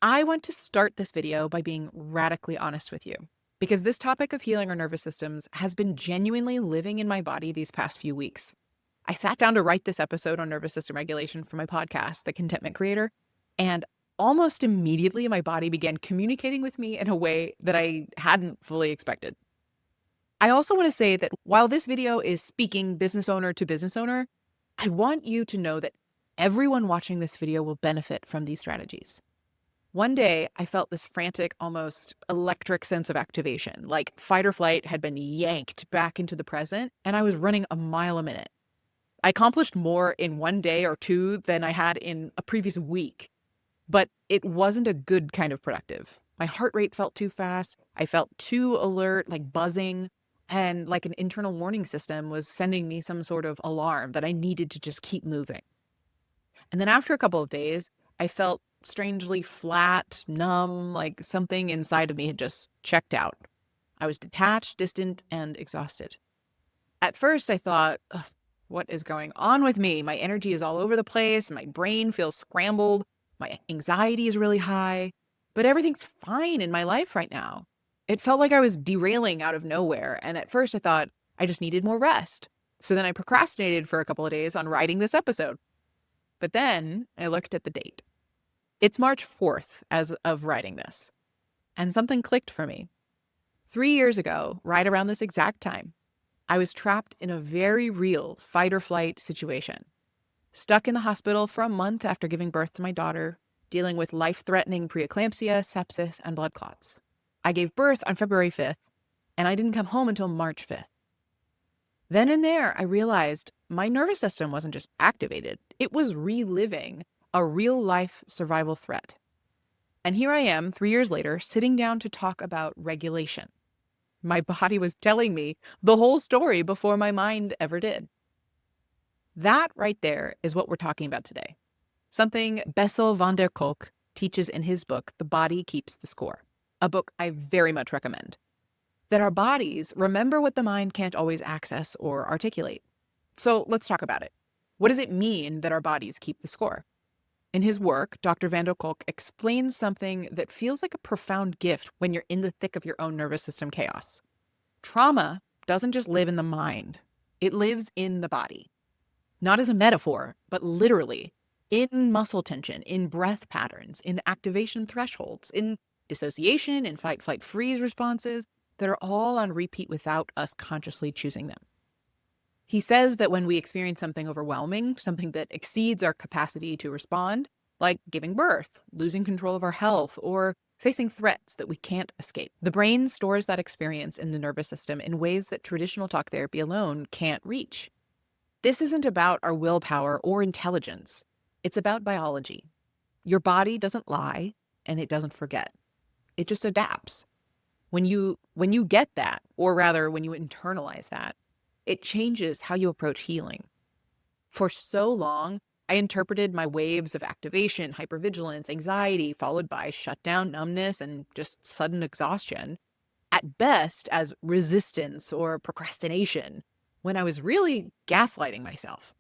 I want to start this video by being radically honest with you, because this topic of healing our nervous systems has been genuinely living in my body these past few weeks. I sat down to write this episode on nervous system regulation for my podcast, The Contentment Creator, and almost immediately my body began communicating with me in a way that I hadn't fully expected. I also want to say that while this video is speaking business owner to business owner, I want you to know that everyone watching this video will benefit from these strategies. One day, I felt this frantic, almost electric sense of activation, like fight or flight had been yanked back into the present, and I was running a mile a minute. I accomplished more in one day or two than I had in a previous week, but it wasn't a good kind of productive. My heart rate felt too fast. I felt too alert, like buzzing, and like an internal warning system was sending me some sort of alarm that I needed to just keep moving. And then after a couple of days, I felt strangely flat, numb, like something inside of me had just checked out. I was detached, distant, and exhausted. At first, I thought, "Ugh, what is going on with me? My energy is all over the place. My brain feels scrambled. My anxiety is really high, but everything's fine in my life right now." It felt like I was derailing out of nowhere. And at first, I thought I just needed more rest. So then I procrastinated for a couple of days on writing this episode. But then I looked at the date. It's March 4th as of writing this, and something clicked for me. 3 years ago, right around this exact time, I was trapped in a very real fight or flight situation. Stuck in the hospital for a month after giving birth to my daughter, dealing with life-threatening preeclampsia, sepsis, and blood clots. I gave birth on February 5th, and I didn't come home until March 5th. Then and there, I realized my nervous system wasn't just activated, it was reliving a real-life survival threat. And here I am, 3 years later, sitting down to talk about regulation. My body was telling me the whole story before my mind ever did. That right there is what we're talking about today. Something Bessel van der Kolk teaches in his book, The Body Keeps the Score, a book I very much recommend. That our bodies remember what the mind can't always access or articulate. So let's talk about it. What does it mean that our bodies keep the score? In his work, Dr. van der Kolk explains something that feels like a profound gift when you're in the thick of your own nervous system chaos. Trauma doesn't just live in the mind. It lives in the body. Not as a metaphor, but literally, in muscle tension, in breath patterns, in activation thresholds, in dissociation, in fight-flight-freeze responses that are all on repeat without us consciously choosing them. He says that when we experience something overwhelming, something that exceeds our capacity to respond, like giving birth, losing control of our health, or facing threats that we can't escape, the brain stores that experience in the nervous system in ways that traditional talk therapy alone can't reach. This isn't about our willpower or intelligence. It's about biology. Your body doesn't lie, and it doesn't forget. It just adapts. When you get that, or rather when you internalize that, it changes how you approach healing. For so long, I interpreted my waves of activation, hypervigilance, anxiety, followed by shutdown, numbness, and just sudden exhaustion, at best as resistance or procrastination, when I was really gaslighting myself.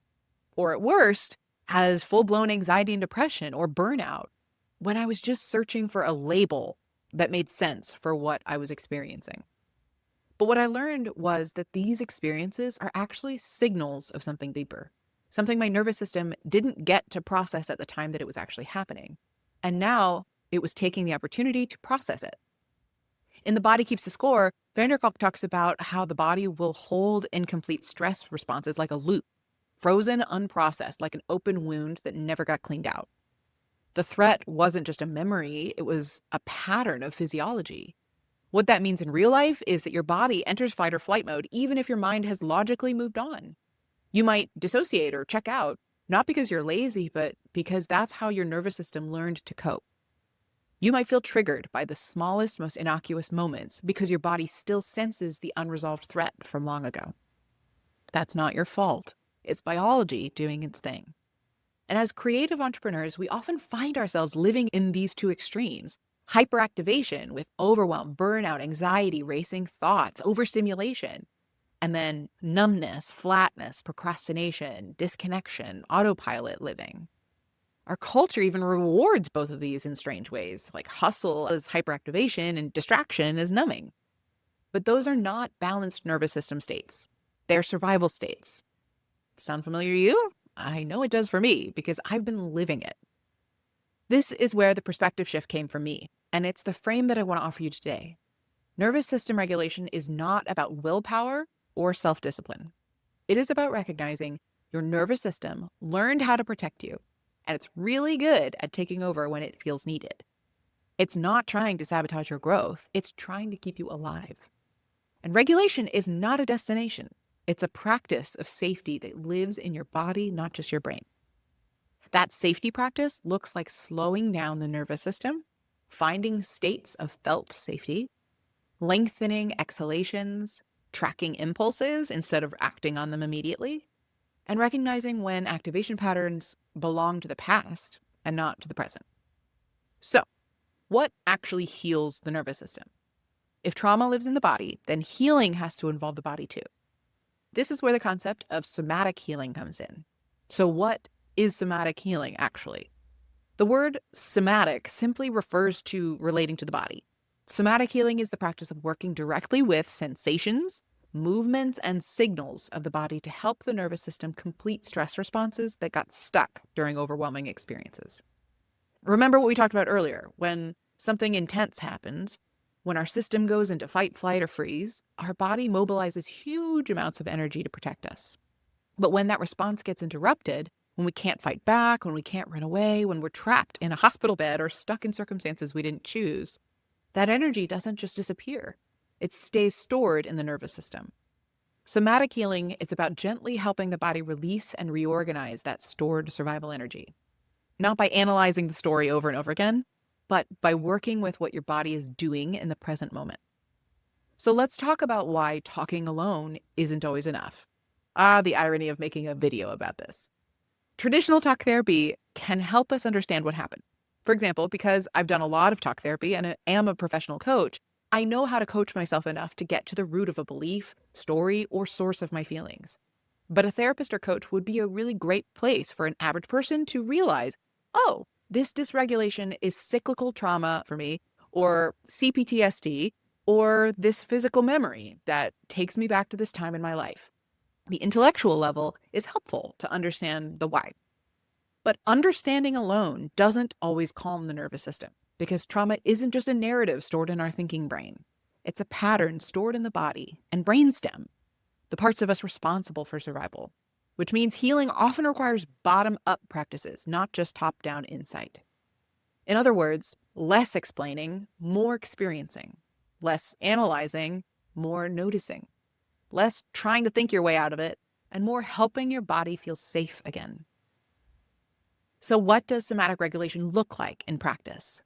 Or at worst, as full-blown anxiety and depression or burnout, when I was just searching for a label that made sense for what I was experiencing. But what I learned was that these experiences are actually signals of something deeper, something my nervous system didn't get to process at the time that it was actually happening. And now it was taking the opportunity to process it. In The Body Keeps the Score, van der Kolk talks about how the body will hold incomplete stress responses like a loop, frozen, unprocessed, like an open wound that never got cleaned out. The threat wasn't just a memory, it was a pattern of physiology. What that means in real life is that your body enters fight or flight mode even if your mind has logically moved on. You might dissociate or check out, not because you're lazy, but because that's how your nervous system learned to cope. You might feel triggered by the smallest, most innocuous moments because your body still senses the unresolved threat from long ago. That's not your fault. It's biology doing its thing. And as creative entrepreneurs, we often find ourselves living in these two extremes. Hyperactivation with overwhelm, burnout, anxiety, racing thoughts, overstimulation. And then numbness, flatness, procrastination, disconnection, autopilot living. Our culture even rewards both of these in strange ways, like hustle as hyperactivation and distraction as numbing. But those are not balanced nervous system states. They're survival states. Sound familiar to you? I know it does for me because I've been living it. This is where the perspective shift came for me, and it's the frame that I want to offer you today. Nervous system regulation is not about willpower or self-discipline. It is about recognizing your nervous system learned how to protect you, and it's really good at taking over when it feels needed. It's not trying to sabotage your growth, it's trying to keep you alive. And regulation is not a destination. It's a practice of safety that lives in your body, not just your brain. That safety practice looks like slowing down the nervous system, finding states of felt safety, lengthening exhalations, tracking impulses instead of acting on them immediately, and recognizing when activation patterns belong to the past and not to the present. So, what actually heals the nervous system? If trauma lives in the body, then healing has to involve the body too. This is where the concept of somatic healing comes in. So what is somatic healing, actually? The word somatic simply refers to relating to the body. Somatic healing is the practice of working directly with sensations, movements, and signals of the body to help the nervous system complete stress responses that got stuck during overwhelming experiences. Remember what we talked about earlier. When something intense happens, when our system goes into fight, flight, or freeze, our body mobilizes huge amounts of energy to protect us. But when that response gets interrupted, when we can't fight back, when we can't run away, when we're trapped in a hospital bed or stuck in circumstances we didn't choose, that energy doesn't just disappear. It stays stored in the nervous system. Somatic healing is about gently helping the body release and reorganize that stored survival energy. Not by analyzing the story over and over again, but by working with what your body is doing in the present moment. So let's talk about why talking alone isn't always enough. The irony of making a video about this. Traditional talk therapy can help us understand what happened. For example, because I've done a lot of talk therapy and am a professional coach, I know how to coach myself enough to get to the root of a belief, story, or source of my feelings. But a therapist or coach would be a really great place for an average person to realize, oh, this dysregulation is cyclical trauma for me, or CPTSD, or this physical memory that takes me back to this time in my life. The intellectual level is helpful to understand the why. But understanding alone doesn't always calm the nervous system, because trauma isn't just a narrative stored in our thinking brain. It's a pattern stored in the body and brainstem, the parts of us responsible for survival, which means healing often requires bottom-up practices, not just top-down insight. In other words, less explaining, more experiencing, less analyzing, more noticing, less trying to think your way out of it, and more helping your body feel safe again. So what does somatic regulation look like in practice?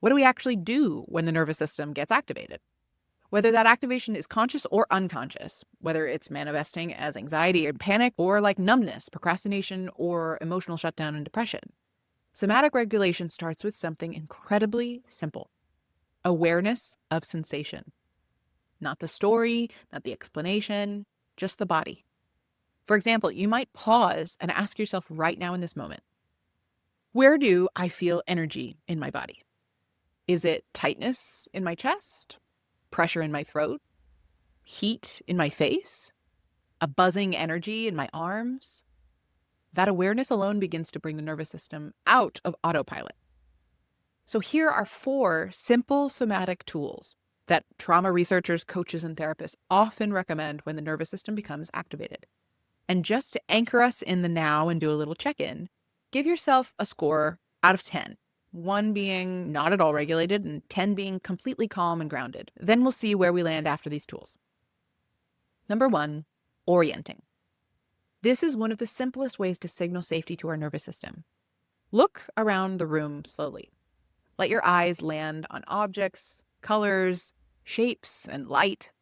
What do we actually do when the nervous system gets activated? Whether that activation is conscious or unconscious, whether it's manifesting as anxiety and panic or like numbness, procrastination, or emotional shutdown and depression, somatic regulation starts with something incredibly simple: awareness of sensation. Not the story, not the explanation, just the body. For example, you might pause and ask yourself right now in this moment, where do I feel energy in my body? Is it tightness in my chest? Pressure in my throat? Heat in my face? A buzzing energy in my arms? That awareness alone begins to bring the nervous system out of autopilot. So here are 4 simple somatic tools that trauma researchers, coaches, and therapists often recommend when the nervous system becomes activated. And just to anchor us in the now and do a little check-in, give yourself a score out of 10. 1 being not at all regulated and 10 being completely calm and grounded. Then we'll see where we land after these tools. Number 1, orienting. This is one of the simplest ways to signal safety to our nervous system. Look around the room slowly. Let your eyes land on objects, colors, shapes, and light.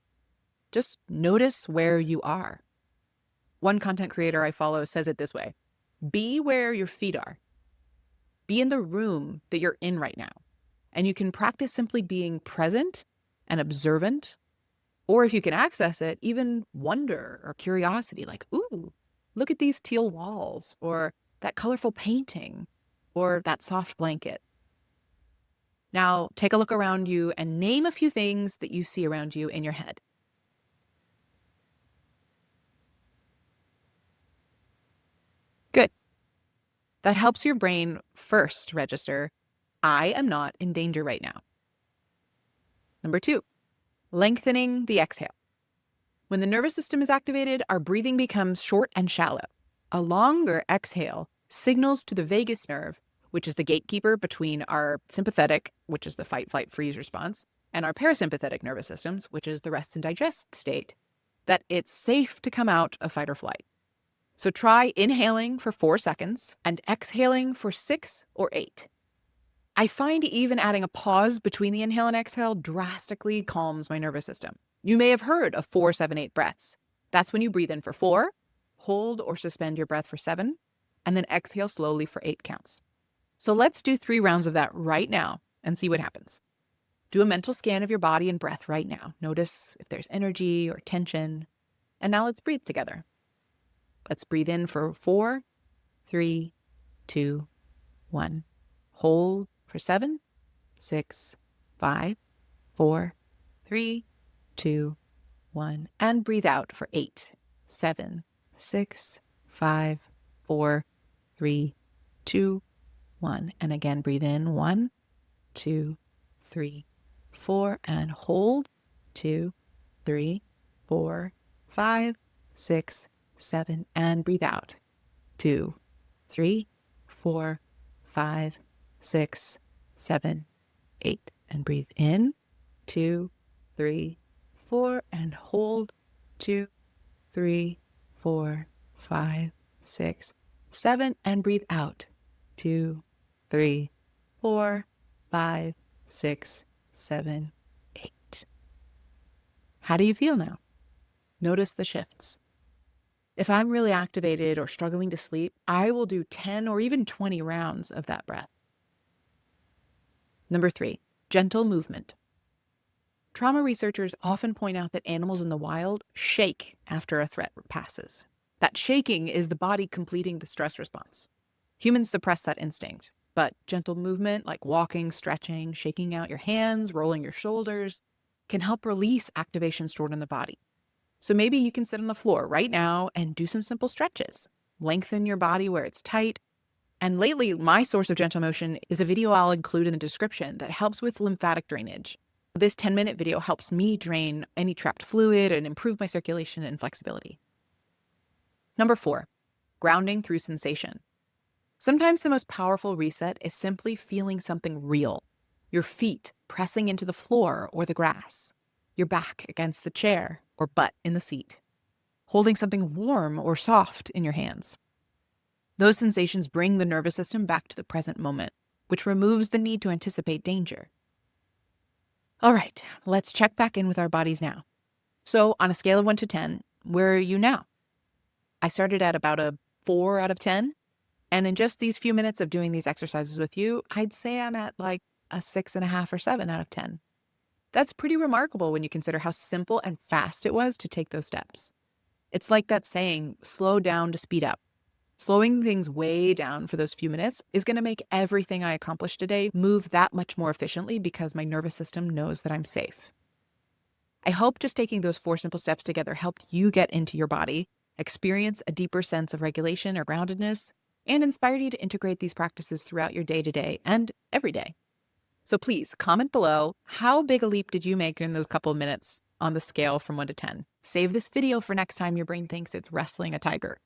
Just notice where you are. One content creator I follow says it this way: be where your feet are. Be in the room that you're in right now. And you can practice simply being present and observant, or if you can access it, even wonder or curiosity, like, ooh, look at these teal walls, or that colorful painting, or that soft blanket. Now, take a look around you and name a few things that you see around you in your head. Good. That helps your brain first register, I am not in danger right now. Number 2, lengthening the exhale. When the nervous system is activated, our breathing becomes short and shallow. A longer exhale signals to the vagus nerve, which is the gatekeeper between our sympathetic, which is the fight, flight, freeze response, and our parasympathetic nervous systems, which is the rest and digest state, that it's safe to come out of fight or flight. So try inhaling for 4 seconds and exhaling for 6 or 8. I find even adding a pause between the inhale and exhale drastically calms my nervous system. You may have heard of 4, 7, 8 breaths. That's when you breathe in for 4, hold or suspend your breath for 7, and then exhale slowly for 8 counts. So let's do 3 rounds of that right now and see what happens. Do a mental scan of your body and breath right now. Notice if there's energy or tension. And now let's breathe together. Let's breathe in for 4, 3, 2, 1. Hold for 7, 6, 5, 4, 3, 2, 1. And breathe out for 8, 7, 6, 5, 4, 3, 2, 1. And again, breathe in 1, 2, 3, 4. And hold 2, 3, 4, 5, 6, 7. And breathe out 2, 3, 4, 5, 6, 7, 8. And breathe in 2, 3, 4. And hold 2, 3, 4, 5, 6, 7. And breathe out 2, 3, 4, 5, 6, 7, 8. How do you feel now? Notice the shifts. If I'm really activated or struggling to sleep, I will do 10 or even 20 rounds of that breath. Number 3, gentle movement. Trauma researchers often point out that animals in the wild shake after a threat passes. That shaking is the body completing the stress response. Humans suppress that instinct, but gentle movement like walking, stretching, shaking out your hands, rolling your shoulders can help release activation stored in the body. So maybe you can sit on the floor right now and do some simple stretches. Lengthen your body where it's tight. And lately, my source of gentle motion is a video I'll include in the description that helps with lymphatic drainage. This 10-minute video helps me drain any trapped fluid and improve my circulation and flexibility. Number 4, grounding through sensation. Sometimes the most powerful reset is simply feeling something real. Your feet pressing into the floor or the grass, your back against the chair or butt in the seat, holding something warm or soft in your hands. Those sensations bring the nervous system back to the present moment, which removes the need to anticipate danger. All right, let's check back in with our bodies now. So on a scale of 1 to 10, where are you now? I started at about a 4 out of 10. And in just these few minutes of doing these exercises with you, I'd say I'm at like a 6.5 or 7 out of 10. That's pretty remarkable when you consider how simple and fast it was to take those steps. It's like that saying, slow down to speed up. Slowing things way down for those few minutes is going to make everything I accomplish today move that much more efficiently because my nervous system knows that I'm safe. I hope just taking those 4 simple steps together helped you get into your body, experience a deeper sense of regulation or groundedness, and inspired you to integrate these practices throughout your day-to-day and every day. So please comment below, how big a leap did you make in those couple of minutes on the scale from 1 to 10? Save this video for next time your brain thinks it's wrestling a tiger.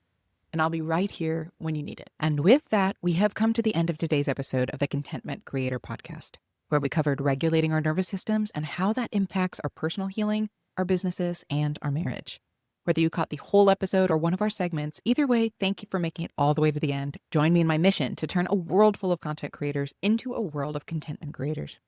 And I'll be right here when you need it. And with that, we have come to the end of today's episode of the Contentment Creator Podcast, where we covered regulating our nervous systems and how that impacts our personal healing, our businesses, and our marriage. Whether you caught the whole episode or one of our segments, either way, thank you for making it all the way to the end. Join me in my mission to turn a world full of content creators into a world of contentment creators.